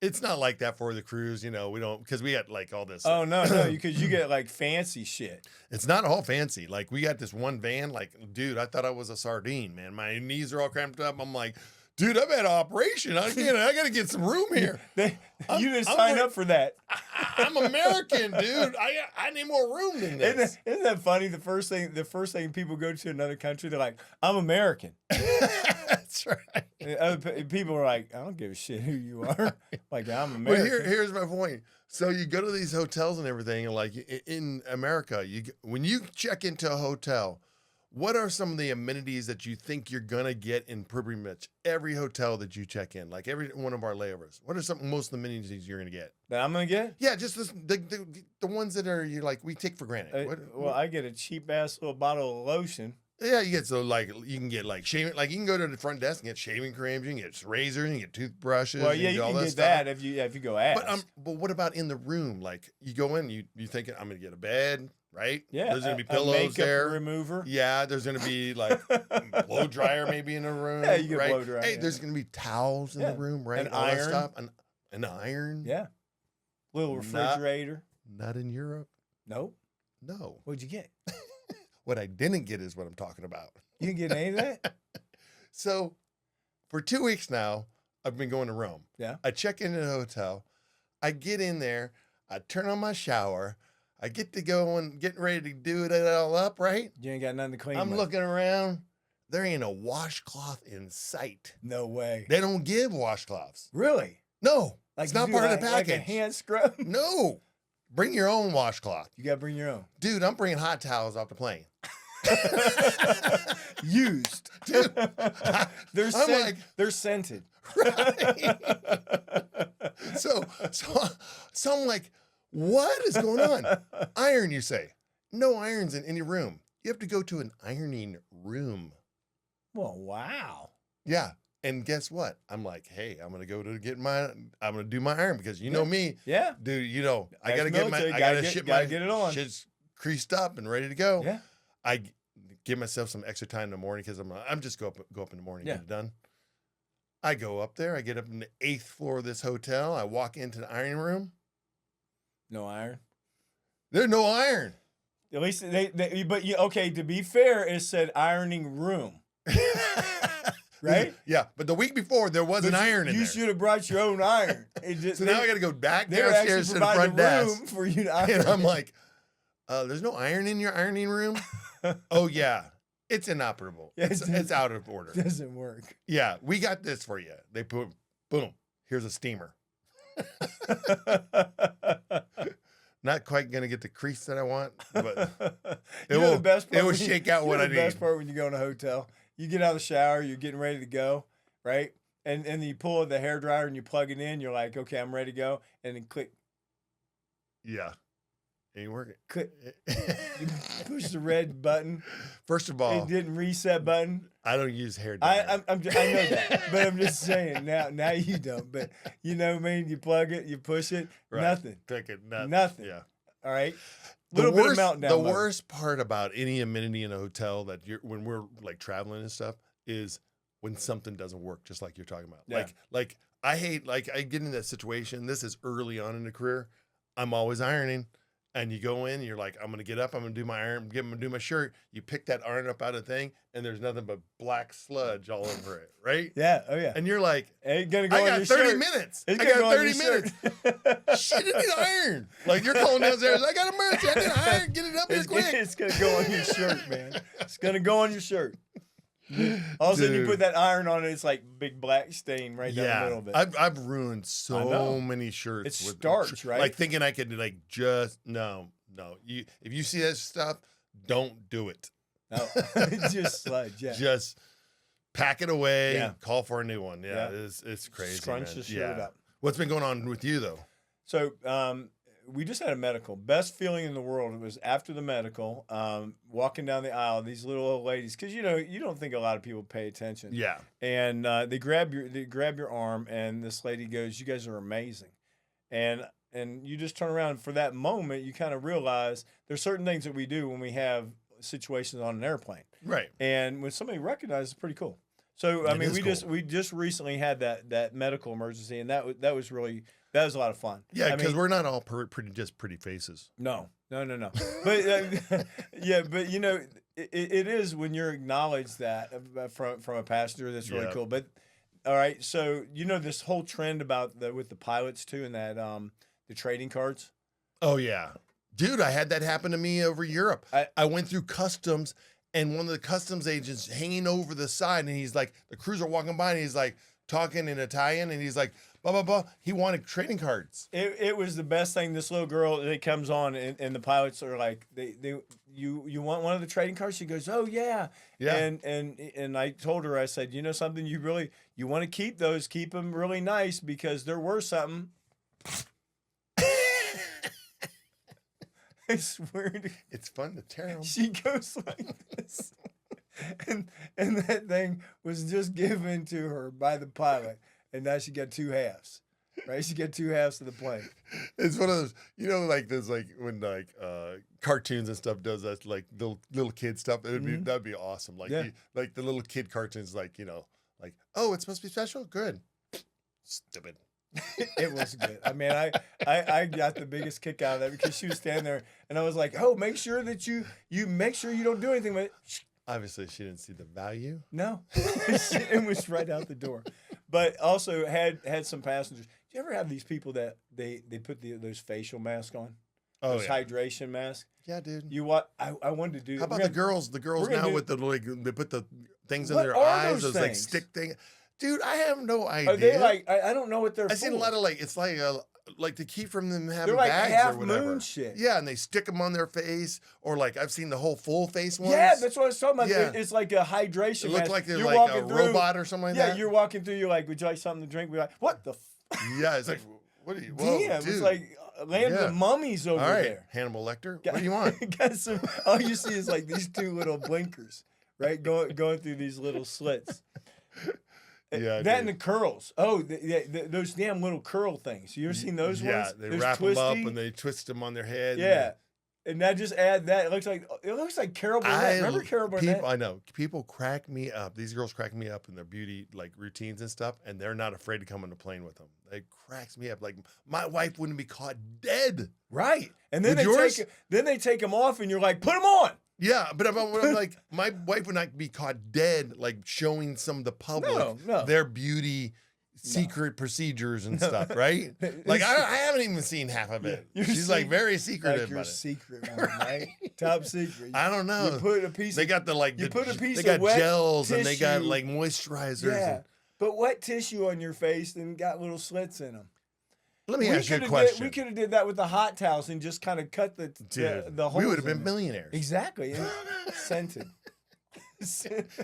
S2: it's not like that for the cruise, we don't, because we got like all this.
S1: Oh, no, because you get like fancy shit.
S2: It's not all fancy. Like, we got this one van, like, dude, I thought I was a sardine, man. My knees are all cramped up. I'm like, dude, I've had an operation. I got to get some room here.
S1: You didn't sign up for that.
S2: I'm American, dude. I need more room than this.
S1: Isn't that funny? The first thing people go to another country, they're like, I'm American.
S2: That's right.
S1: Other people are like, I don't give a shit who you are. Like, I'm American.
S2: Well, here's my point. So you go to these hotels and everything, and like in America, when you check into a hotel, what are some of the amenities that you think you're going to get in pretty much every hotel that you check in? Like every one of our layovers. What are most of the amenities you're going to get?
S1: That I'm going to get?
S2: Yeah, just the ones that we take for granted.
S1: I get a cheap ass little bottle of lotion.
S2: Yeah, you can get like shaving, like you can go to the front desk and get shaving creams, you can get razors, you can get toothbrushes.
S1: Well, yeah, you can get that if you go ass.
S2: But what about in the room? Like you go in, you thinking I'm gonna get a bed, right?
S1: Yeah,
S2: there's gonna be pillows there.
S1: Remover.
S2: Yeah, there's gonna be like blow dryer maybe in the room.
S1: Yeah, you get
S2: right?
S1: blow dryer.
S2: Hey, there's gonna be towels in the room, right?
S1: An iron.
S2: Stuff. An iron.
S1: Yeah. Little refrigerator.
S2: Not in Europe.
S1: Nope.
S2: No.
S1: What'd you get?
S2: What I didn't get is what I'm talking about.
S1: You didn't get any of that?
S2: So, for 2 weeks now, I've been going to Rome.
S1: Yeah.
S2: I check into the hotel. I get in there. I turn on my shower. I get to go and getting ready to do it all up, right?
S1: You ain't got nothing to clean.
S2: I'm looking around. There ain't a washcloth in sight.
S1: No way.
S2: They don't give washcloths.
S1: Really?
S2: No. It's not part of the package.
S1: Like a hand scrub?
S2: No. Bring your own washcloth.
S1: You got to bring your own.
S2: Dude, I'm bringing hot towels off the plane.
S1: Used.
S2: Dude.
S1: They're scented.
S2: Right. So I'm like, what is going on? Iron, you say. No irons in any room. You have to go to an ironing room.
S1: Well, wow.
S2: Yeah. And guess what? I'm like, hey, I'm going to I'm going to do my iron because you know me.
S1: Yeah.
S2: Dude, I got to get
S1: it on.
S2: Shit's creased up and ready to go.
S1: Yeah.
S2: I give myself some extra time in the morning because I'm just go up in the morning and get it done. I go up there. I get up in the 8th floor of this hotel. I walk into the ironing room.
S1: No iron.
S2: There's no iron.
S1: At least but okay, to be fair, it said ironing room. Right?
S2: Yeah, but the week before there was an iron in there.
S1: You should have brought your own iron.
S2: So now I got to go back
S1: they were
S2: downstairs to the front desk.
S1: Room for you to iron.
S2: And I'm like, there's no iron in your ironing room? Oh, yeah. It's inoperable. It's out of order.
S1: It doesn't work.
S2: Yeah, we got this for you. They put, boom, here's a steamer. Not quite going to get the crease that I want, but it will shake out what I need.
S1: The best part when you go in a hotel, you get out of the shower, you're getting ready to go, right? And you pull the hairdryer and you plug it in. You're like, okay, I'm ready to go. And then click.
S2: Yeah. Ain't working.
S1: Click. You push the red button.
S2: First of all,
S1: it didn't reset button.
S2: I don't use hairdryer.
S1: I know that, but I'm just saying now you don't. But you know what I mean? You plug it, you push it, right. Nothing.
S2: Click it,
S1: nothing.
S2: Yeah.
S1: All right.
S2: The worst part about any amenity in a hotel when we're like traveling and stuff is when something doesn't work, just like you're talking about.
S1: Yeah.
S2: Like I hate, like I get in that situation. This is early on in the career. I'm always ironing. And you go in, and you're like, I'm going to get up, I'm going to do my iron, I'm going to do my shirt. You pick that iron up out of the thing, and there's nothing but black sludge all over it, right?
S1: Yeah, oh yeah.
S2: And you're like,
S1: ain't gonna go
S2: I got 30 minutes. I got 30 minutes. Shit, it need iron. Like you're calling downstairs, I got emergency, I need iron, get it up here quick.
S1: It's going to go on your shirt, man. It's going to go on your shirt. All of a sudden, you put that iron on it, it's like big black stain right down the middle of it.
S2: I've ruined so many shirts.
S1: It's starch, right?
S2: Like thinking I could like just no. If you see that stuff, don't do it.
S1: No, just sludge. Yeah.
S2: Just pack it away. Yeah. Call for a new one. Yeah. It's crazy.
S1: Scrunch the shirt up.
S2: What's been going on with you though?
S1: So we just had a medical. Best feeling in the world. It was after the medical, walking down the aisle, these little old ladies, because you don't think a lot of people pay attention.
S2: Yeah.
S1: And they grab your arm, and this lady goes, "You guys are amazing," and you just turn around. And for that moment, you kind of realize there's certain things that we do when we have situations on an airplane.
S2: Right.
S1: And when somebody recognizes, it's pretty cool. So I mean, we just recently had that medical emergency, and that was a lot of fun.
S2: Yeah, because we're not all pretty faces.
S1: No. But yeah, but it is when you're acknowledged that from a passenger, that's really cool. But all right, so this whole trend about with the pilots too, and that the trading cards.
S2: Oh yeah, dude, I had that happen to me over Europe. I went through customs. And one of the customs agents hanging over the side, and he's like, the cruiser walking by, and he's like talking in Italian, and he's like, blah, blah, blah. He wanted trading cards.
S1: It was the best thing. This little girl that comes on, and the pilots are like, you want one of the trading cards? She goes, oh yeah.
S2: Yeah.
S1: And I told her, I said, you know something, you want to keep those, keep them really nice, because they're worth something. I swear to God.
S2: It's fun to tear them.
S1: She goes like this. And that thing was just given to her by the pilot. And now she got two halves. Right? She got two halves of the plane.
S2: It's one of those, like there's like when like cartoons and stuff does that, like little kid stuff. That'd be awesome. Like like the little kid cartoons, like, like, oh, it's supposed to be special? Good. Stupid.
S1: It was good. I mean, I got the biggest kick out of that because she was standing there, and I was like, "Oh, make sure that you make sure you don't do anything with it."
S2: Obviously, she didn't see the value.
S1: No, it was right out the door. But also had some passengers. Do you ever have these people that they put those facial masks on?
S2: Oh,
S1: those hydration masks.
S2: Yeah, dude.
S1: I wanted to do.
S2: How about the girls? The girls now with they put the things in their eyes. Those like stick thing. Dude, I have no idea.
S1: Are they like? I don't know what they're.
S2: I've seen a lot of it's like to keep from them having
S1: they're like
S2: bags
S1: half
S2: or whatever.
S1: Moon shit.
S2: Yeah, and they stick them on their face, or like I've seen the whole full face ones.
S1: Yeah, that's what I was talking about.
S2: Yeah.
S1: It's like a hydration.
S2: It looks like they're
S1: you're
S2: like a robot or something like that.
S1: Yeah, you're walking through. You're like, would you like something to drink? We're like, what the?
S2: Yeah, it's like, what are you? Whoa,
S1: damn,
S2: dude.
S1: it's like land of the mummies over there.
S2: Hannibal Lecter. What do you want?
S1: All you see is like these two little blinkers, right? Going through these little slits.
S2: Yeah,
S1: that and the curls. Oh, those damn little curl things. You ever seen those ones?
S2: Yeah, they wrap them up and they twist them on their head.
S1: Yeah. And now just add that. It looks like Carol Burnett. Remember Carol Burnett?
S2: I know. People crack me up. These girls crack me up in their beauty like routines and stuff, and they're not afraid to come on the plane with them. It cracks me up. Like my wife wouldn't be caught dead.
S1: Right. And then they take them off, and you're like, put them on.
S2: Yeah, but I'm like, my wife would not be caught dead, like showing some of the public their beauty secret procedures and stuff, right? Like I haven't even seen half of it. She's like very secretive
S1: like your
S2: about it.
S1: Secret one, right? Top secret.
S2: I don't know.
S1: You put a piece.
S2: They got
S1: they
S2: got
S1: wet
S2: gels
S1: tissue.
S2: and they got like moisturizers.
S1: Yeah,
S2: and,
S1: but wet tissue on your face and got little slits in them.
S2: let me ask you a question.
S1: We could have did that with the hot towels and just kind of cut the holes.
S2: We would have been millionaires.
S1: Exactly. Scented.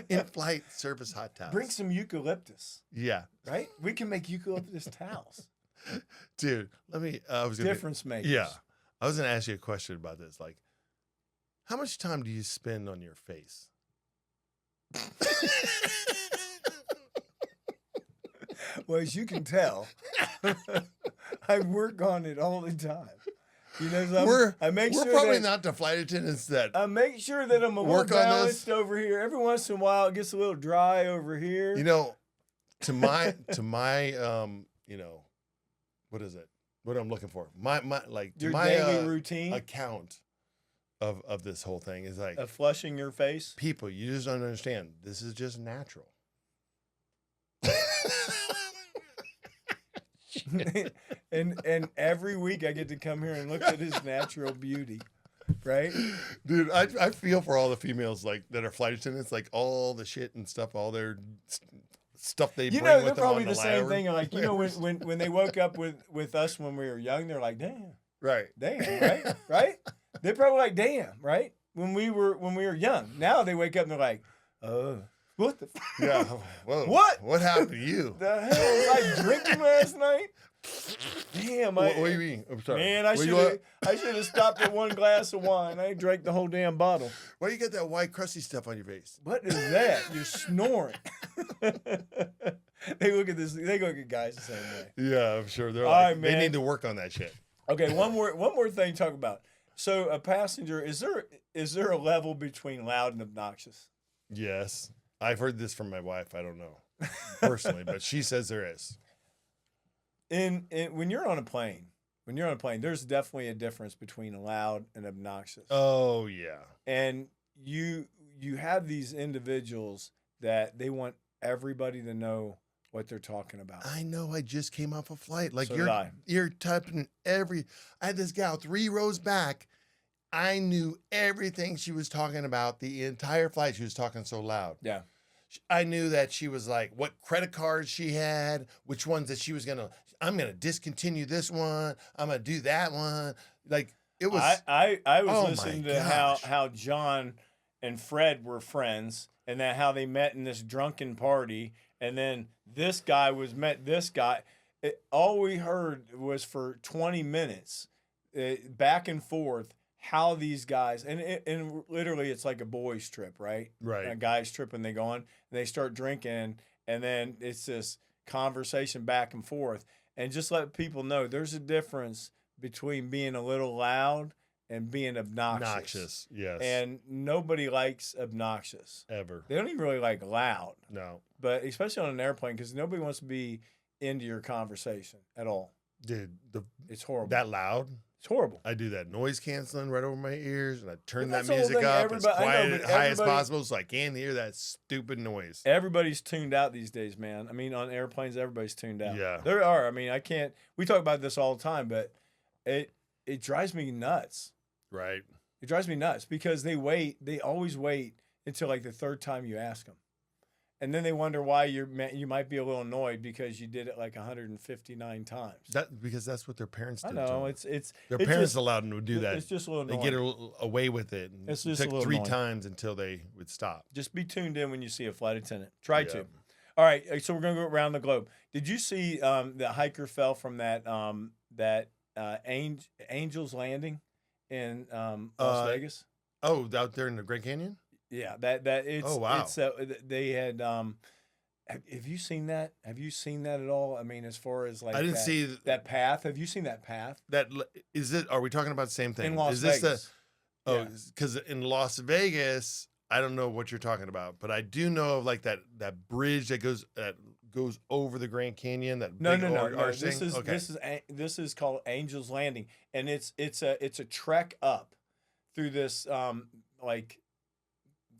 S2: In-flight service hot towels.
S1: Bring some eucalyptus.
S2: Yeah.
S1: Right? We can make eucalyptus towels.
S2: Dude,
S1: Difference makers.
S2: Yeah. I was going to ask you a question about this. Like, how much time do you spend on your face?
S1: Well, as you can tell, I work on it all the time. You know, so
S2: we're
S1: sure
S2: probably not the flight attendants that
S1: I make sure that I'm a little balanced over here. Every once in a while, it gets a little dry over here.
S2: You know, to my you know, what is it? What I'm looking for? My
S1: your
S2: my
S1: daily routine
S2: account of this whole thing is like
S1: of flushing your face.
S2: People, you just don't understand. This is just natural.
S1: and every week I get to come here and look at his natural beauty, right?
S2: Dude, I feel for all the females like that are flight attendants, like all the shit and stuff, all their stuff they bring with them.
S1: They're probably
S2: on
S1: the same thing. Like when they woke up with us when we were young, they're like, damn,
S2: right,
S1: right. They're probably like, damn, right. When we were young. Now they wake up and they're like, oh. What the?
S2: Yeah. Whoa.
S1: What?
S2: What happened to you?
S1: The hell was I drinking last night? Damn.
S2: What do you mean? I'm sorry.
S1: Man, I should have stopped at one glass of wine. I drank the whole damn bottle.
S2: Why you got that white crusty stuff on your face?
S1: What is that? You're snoring. They look at this. They look at guys the same way.
S2: Yeah, I'm sure they're
S1: right,
S2: they need to work on that shit.
S1: Okay, one more thing to talk about. So a passenger, is there a level between loud and obnoxious?
S2: Yes. I've heard this from my wife. I don't know personally, but she says there is.
S1: When you're on a plane, there's definitely a difference between loud and obnoxious.
S2: Oh yeah.
S1: And you have these individuals that they want everybody to know what they're talking about.
S2: I know. I just came off a flight. Like
S1: so
S2: you're typing I had this gal 3 rows back. I knew everything she was talking about the entire flight. She was talking so loud.
S1: Yeah.
S2: I knew that she was like, what credit cards she had, which ones that I'm going to discontinue this one. I'm going to do that one. Like it was.
S1: I was listening to how John and Fred were friends and that how they met in this drunken party. And then this guy met this guy. All we heard was for 20 minutes back and forth. How these guys and literally it's like a boys trip, right?
S2: Right.
S1: A guy's trip when they go on and they start drinking and then it's this conversation back and forth and just let people know there's a difference between being a little loud and being obnoxious.
S2: Obnoxious, yes.
S1: And nobody likes obnoxious.
S2: Ever.
S1: They don't even really like loud.
S2: No.
S1: But especially on an airplane because nobody wants to be into your conversation at all.
S2: Dude,
S1: it's horrible.
S2: That loud?
S1: It's horrible.
S2: I do that noise canceling right over my ears, and I turn that
S1: that's
S2: music up as quiet, high as
S1: everybody-
S2: possible, so I can't hear that stupid noise.
S1: Everybody's tuned out these days, man. I mean, on airplanes, everybody's tuned out.
S2: Yeah.
S1: There are. I mean, I can't. We talk about this all the time, but it drives me nuts.
S2: Right.
S1: It drives me nuts because they always wait until like the third time you ask them. And then they wonder why you might be a little annoyed because you did it like 159 times.
S2: Because that's what their parents did.
S1: I know
S2: their parents allowed them to do that.
S1: It's just a little annoying.
S2: They get away with it. And
S1: it's just
S2: it took
S1: a little
S2: 3
S1: annoying.
S2: times until they would stop.
S1: Just be tuned in when you see a flight attendant. Try to. All right, so we're gonna go around the globe. Did you see the hiker fell from that Angel's Landing in Las Vegas?
S2: Oh, out there in the Grand Canyon?
S1: Yeah, that it's.
S2: Oh wow!
S1: It's, they had. Have you seen that? Have you seen that at all? I mean, as far as like
S2: I didn't see
S1: that path. Have you seen that path?
S2: That is it. Are we talking about the same thing?
S1: In Las
S2: is this
S1: Vegas.
S2: Oh,
S1: Yeah.
S2: because in Las Vegas, I don't know what you're talking about, but I do know of like that bridge that goes over the Grand Canyon. That
S1: No,
S2: big
S1: no, no,
S2: arch
S1: no.
S2: thing? Okay.
S1: This is called Angel's Landing, and it's a trek up through this like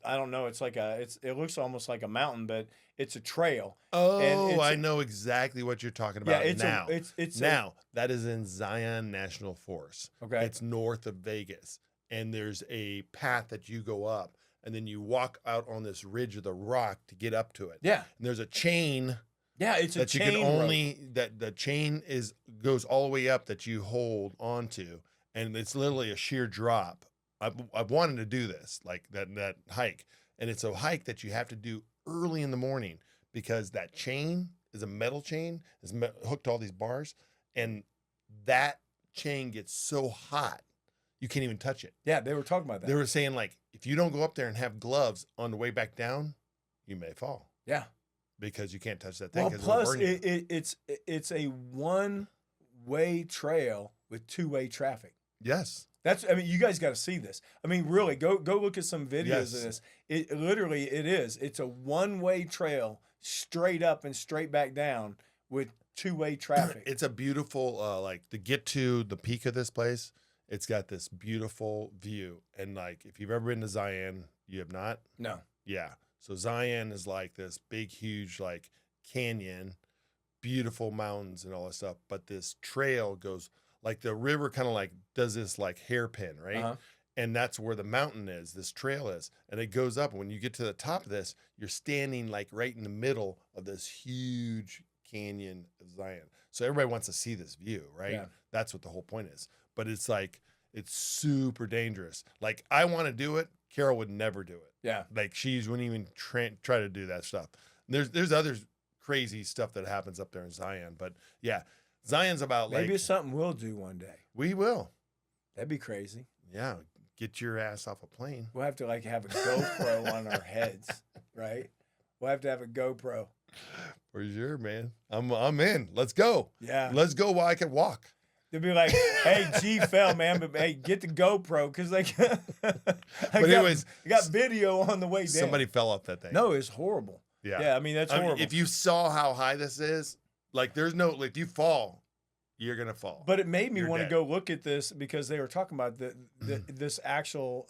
S1: I don't know. It's like it looks almost like a mountain, but it's a trail. And
S2: Oh,
S1: it's
S2: I know exactly what you're talking
S1: yeah,
S2: about
S1: it's
S2: now.
S1: it's
S2: Now that is in Zion National Forest.
S1: okay.
S2: It's north of Vegas, and there's a path that you go up, and then you walk out on this ridge of the rock to get up to it.
S1: Yeah,
S2: And there's a chain
S1: yeah. It's a
S2: that you
S1: chain
S2: can
S1: rope.
S2: only that the chain goes all the way up that you hold onto, and it's literally a sheer drop. I've wanted to do this like that hike, and it's a hike that you have to do early in the morning because that chain is a metal chain, hooked to all these bars, and that chain gets so hot you can't even touch it.
S1: Yeah, they were talking about that.
S2: They were saying like if you don't go up there and have gloves on the way back down, you may fall.
S1: Yeah.
S2: Because you can't touch that thing.
S1: Well,
S2: 'Cause it'll
S1: plus
S2: burn you.
S1: it's a one-way trail with two-way traffic.
S2: Yes.
S1: I mean, you guys got to see this. I mean, really, go look at some videos
S2: Yes.
S1: of this. It literally it is. It's a one-way trail straight up and straight back down with two-way traffic.
S2: It's a beautiful like to get to the peak of this place. It's got this beautiful view, and like if you've ever been to Zion, you have not.
S1: No.
S2: Yeah. So Zion is like this big, huge like canyon, beautiful mountains and all that stuff. But this trail goes like the river kind of like does this like hairpin, right?
S1: Uh-huh.
S2: And that's where the mountain is, this trail is. And it goes up. And when you get to the top of this, you're standing like right in the middle of this huge canyon of Zion. So everybody wants to see this view, right?
S1: Yeah.
S2: That's what the whole point is. But it's like, it's super dangerous. Like I want to do it. Carol would never do it.
S1: Yeah.
S2: Like she wouldn't even try to do that stuff. There's other crazy stuff that happens up there in Zion. But yeah, Zion's about
S1: Maybe
S2: like,
S1: it's something we'll do one day.
S2: we will.
S1: That'd be crazy.
S2: Yeah. Get your ass off a plane.
S1: We'll have to like have a GoPro on our heads, right? We'll have to have a GoPro.
S2: For sure, man. I'm in. Let's go.
S1: Yeah.
S2: Let's go while I can walk.
S1: They'll be like, "Hey, G fell, man, but hey, get the GoPro because like,
S2: anyways,
S1: I got video on the way down."
S2: Somebody fell off that thing.
S1: No, it's horrible.
S2: Yeah.
S1: Yeah, I mean that's
S2: I mean,
S1: horrible.
S2: if you saw how high this is, like there's no, like if you fall, you're going to fall.
S1: But it made me
S2: You're
S1: want to
S2: dead.
S1: go look at this because they were talking about this actual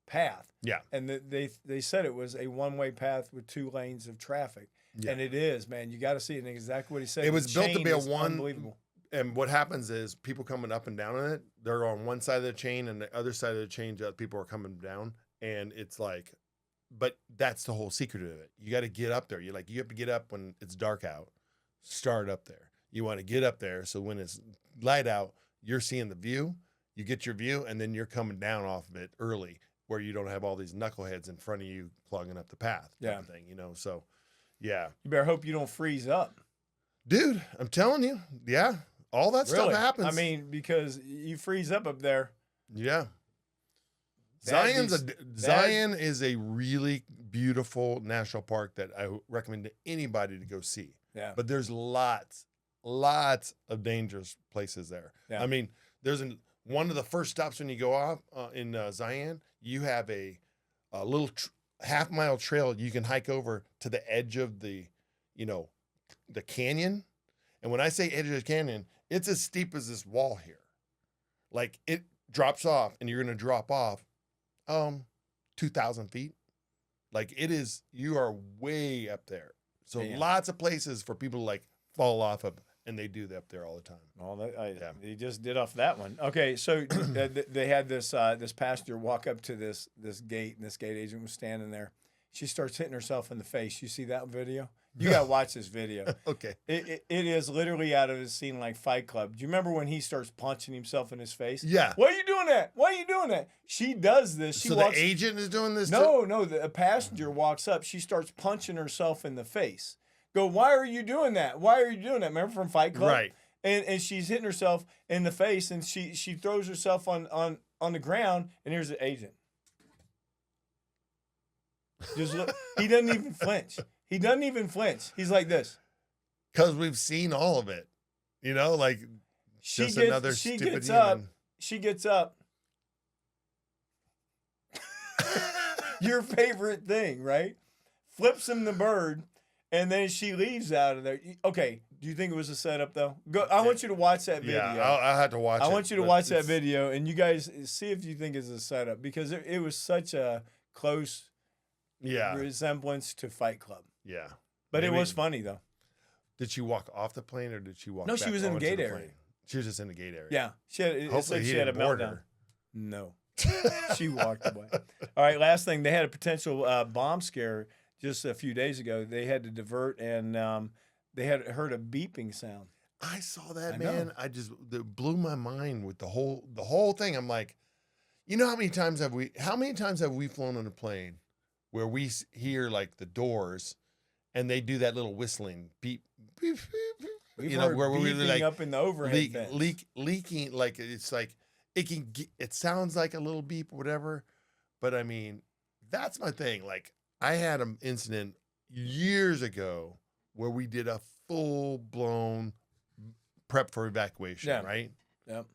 S1: path.
S2: Yeah.
S1: And they said it was a one-way path with 2 lanes of traffic.
S2: Yeah.
S1: And it is, man. You got to see it. And exactly what he said.
S2: It was
S1: The
S2: built to
S1: chain
S2: be a
S1: is
S2: one-
S1: Unbelievable.
S2: And what happens is people coming up and down on it, they're on one side of the chain and the other side of the chain, people are coming down. And it's like, but that's the whole secret of it. You got to get up there. You have to get up when it's dark out, start up there. You want to get up there. So when it's light out, you're seeing the view, you get your view, and then you're coming down off of it early where you don't have all these knuckleheads in front of you clogging up the path.
S1: Yeah.
S2: Type of thing, So yeah,
S1: You better hope you don't freeze up.
S2: dude, I'm telling you. Yeah. All that stuff
S1: Really.
S2: happens.
S1: I mean, because you freeze up there.
S2: yeah.
S1: That'd
S2: Zion is a really beautiful national park that I recommend to anybody to go see.
S1: Yeah.
S2: But there's lots of dangerous places there.
S1: Yeah.
S2: I mean, there's one of the first stops when you go off in Zion, you have a little half-mile trail you can hike over to the edge of the canyon. And when I say edge of the canyon, it's as steep as this wall here. Like it drops off and you're going to drop off 2,000 feet. Like it is, you are way up there. So
S1: Damn.
S2: lots of places for people to like fall off of, and they do that up there all the time.
S1: Well, he just did off that one. Okay, so they had this passenger walk up to this gate, and this gate agent was standing there. She starts hitting herself in the face. You see that video? You got to watch this video.
S2: Okay.
S1: It is literally out of a scene like Fight Club. Do you remember when he starts punching himself in his face?
S2: Yeah.
S1: Why are you doing that? Why are you doing that? She does this. She
S2: So
S1: walks.
S2: the agent is doing this?
S1: No, a passenger walks up. She starts punching herself in the face. Go, why are you doing that? Why are you doing that? Remember from Fight Club?
S2: Right.
S1: And she's hitting herself in the face, and she throws herself on the ground, and here's the agent. Just look. He doesn't even flinch. He doesn't even flinch. He's like this.
S2: Because we've seen all of it. Like
S1: She
S2: just
S1: gets,
S2: another
S1: she
S2: stupid
S1: gets
S2: human.
S1: up. She gets up. Your favorite thing, right? Flips him the bird, and then she leaves out of there. Okay, do you think it was a setup though? Go. I want you to watch that video.
S2: Yeah, I had to watch it.
S1: I want you to watch that video, and you guys see if you think it's a setup because it was such a close resemblance to Fight Club.
S2: Yeah,
S1: but it was funny though.
S2: Did she walk off the plane or did she walk?
S1: No,
S2: back
S1: she was in the gate
S2: plane?
S1: area.
S2: She was just in the gate area.
S1: Yeah, she had.
S2: Hopefully,
S1: she had a meltdown.
S2: Her.
S1: No, she walked away. All right, last thing. They had a potential bomb scare just a few days ago. They had to divert, and they had heard a beeping sound.
S2: I saw that, man. It blew my mind with the whole thing. I'm like, you know, how many times have we flown on a plane where we hear like the doors and they do that little whistling beep, beep, beep, beep.
S1: We've heard
S2: where we're like
S1: up in the overhead
S2: leaking, like it's like it sounds like a little beep or whatever. But I mean, that's my thing. Like I had an incident years ago where we did a full blown prep for evacuation, right?
S1: Yep.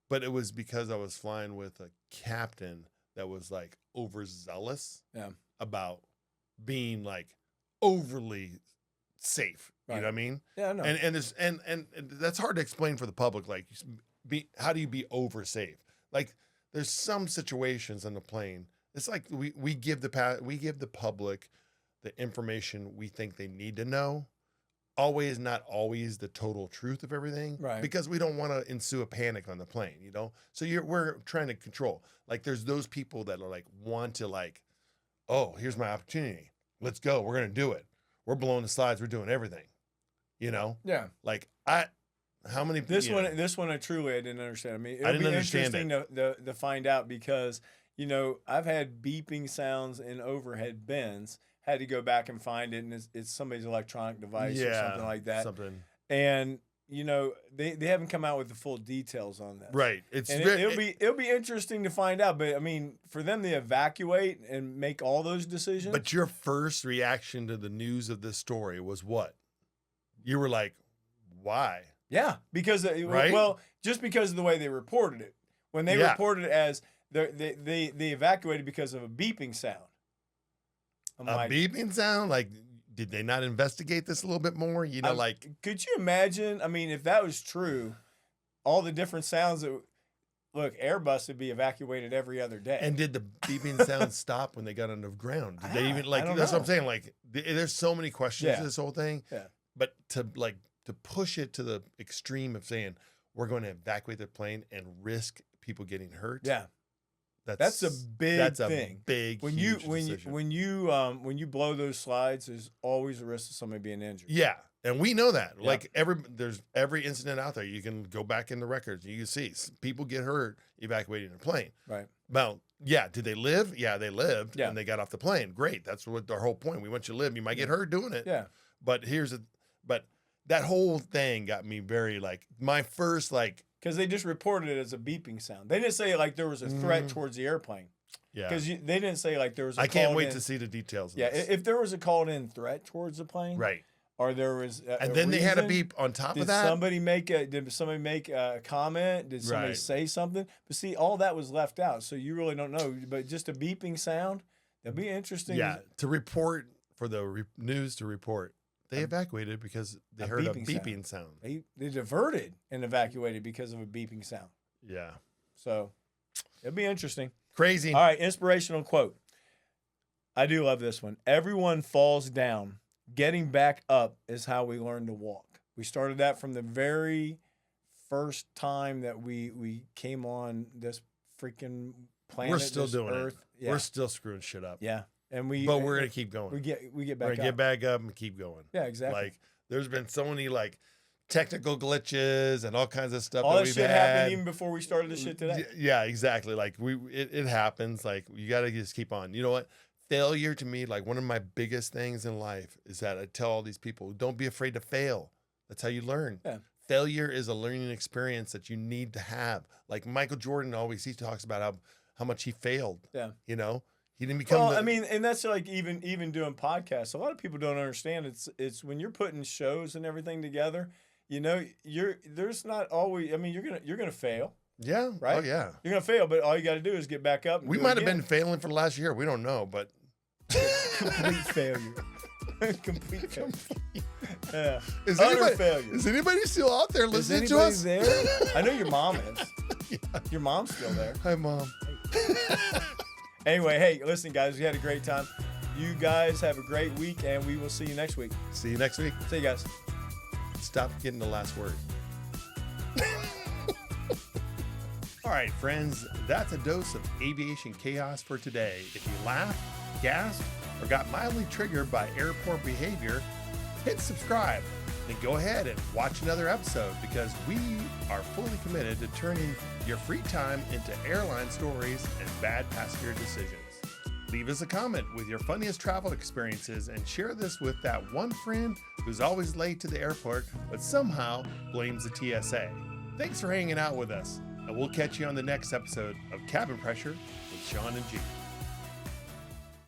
S2: But it was because I was flying with a captain that was like overzealous about being like overly safe. You know what I mean?
S1: Yeah, I know.
S2: And that's hard to explain for the public. Like, how do you be over safe? Like, there's some situations on the plane. It's like we give the public the information we think they need to know. Not always the total truth of everything,
S1: right? Because
S2: we don't want to ensue a panic on the plane, you know. So we're trying to control. Like, there's those people that are like want to like, oh, here's my opportunity. Let's go. We're gonna do it. We're blowing the slides. We're doing everything. You know?
S1: Yeah.
S2: Like how many?
S1: This one I didn't understand. I mean,
S2: I didn't understand
S1: interesting to find out because you know I've had beeping sounds in overhead bins. Had to go back and find it, and it's somebody's electronic device or something like that. And you know they haven't come out with the full details on that.
S2: Right.
S1: It'll be interesting to find out. But I mean, for them to evacuate and make all those decisions.
S2: But your first reaction to the news of this story was what? You were like, why?
S1: Yeah, because just because of the way they reported it. When they reported it as they evacuated because of a beeping sound.
S2: Beeping sound? Like, did they not investigate this a little bit more? You know, like,
S1: could you imagine? I mean, if that was true, all the different sounds that look, Airbus would be evacuated every other day.
S2: And did the beeping sound stop when they got on the ground? Did they even like? That's what I'm saying. Like, there's so many questions to this whole thing.
S1: Yeah.
S2: But to push it to the extreme of saying we're going to evacuate the plane and risk people getting hurt.
S1: Yeah. That's a big thing. When you blow those slides, there's always a risk of somebody being injured.
S2: Yeah, and we know that. Yep. Like there's every incident out there. You can go back in the records. You can see people get hurt evacuating a plane.
S1: Right.
S2: Well, yeah. Did they live? Yeah, they lived, and they got off the plane. Great. That's what our whole point. We want you to live. You might get hurt doing it.
S1: Yeah.
S2: But that whole thing got me very like my first like.
S1: Because they just reported it as a beeping sound. They didn't say like there was a threat towards the airplane.
S2: Yeah.
S1: Because they didn't say like there was a
S2: I can't wait to see the details of this.
S1: If there was a called-in threat towards the plane.
S2: Right.
S1: Or there was
S2: and then they had a beep on top of that.
S1: Did somebody make a comment? Did somebody say something? But see, all that was left out. So you really don't know. But just a beeping sound, that'd be interesting.
S2: Yeah. To report, for the news to report. They evacuated because they heard a beeping sound.
S1: They diverted and evacuated because of a beeping sound.
S2: Yeah.
S1: So it'll be interesting.
S2: Crazy.
S1: All right, inspirational quote. I do love this one. Everyone falls down. Getting back up is how we learn to walk. We started that from the very first time that we came on this freaking planet.
S2: We're still doing
S1: Earth.
S2: it. Yeah. We're still screwing shit up.
S1: Yeah.
S2: But we're gonna keep going.
S1: We get back.
S2: We're gonna get back up and keep going.
S1: Yeah, exactly.
S2: Like there's been so many like technical glitches and all kinds of stuff.
S1: All
S2: that
S1: shit happened even before we started this shit today.
S2: Yeah, exactly. Like it happens. Like you gotta just keep on. You know what? Failure to me, like one of my biggest things in life is that I tell all these people, don't be afraid to fail. That's how you learn.
S1: Yeah.
S2: Failure is a learning experience that you need to have. Like Michael Jordan he talks about how much he failed.
S1: Yeah.
S2: You know. He didn't become.
S1: Well, I mean, and that's like even doing podcasts. A lot of people don't understand. It's when you're putting shows and everything together. You know, there's not always. I mean, you're gonna fail.
S2: Yeah.
S1: Right?
S2: Oh, yeah.
S1: You're going to fail, but all you got to do is get back up. And
S2: We
S1: do it
S2: might have
S1: again.
S2: been failing for the last year. We don't know, but
S1: Complete failure. Complete failure. Yeah.
S2: is
S1: Utter failure.
S2: anybody still out there
S1: Is
S2: listening to
S1: anybody
S2: us?
S1: there? I know your mom is.
S2: Yeah.
S1: Your mom's still there.
S2: Hi, Mom.
S1: Anyway, hey, listen, guys, we had a great time. You guys have a great week, and we will see you next week.
S2: See you next week.
S1: See you guys.
S2: Stop getting the last word. All right, friends, that's a dose of aviation chaos for today. If you laughed, gasped, or got mildly triggered by airport behavior, hit subscribe and go ahead and watch another episode, because we are fully committed to turning your free time into airline stories and bad passenger decisions. Leave us a comment with your funniest travel experiences and share this with that one friend who's always late to the airport but somehow blames the TSA. Thanks for hanging out with us, and we'll catch you on the next episode of Cabin Pressure with Sean and G.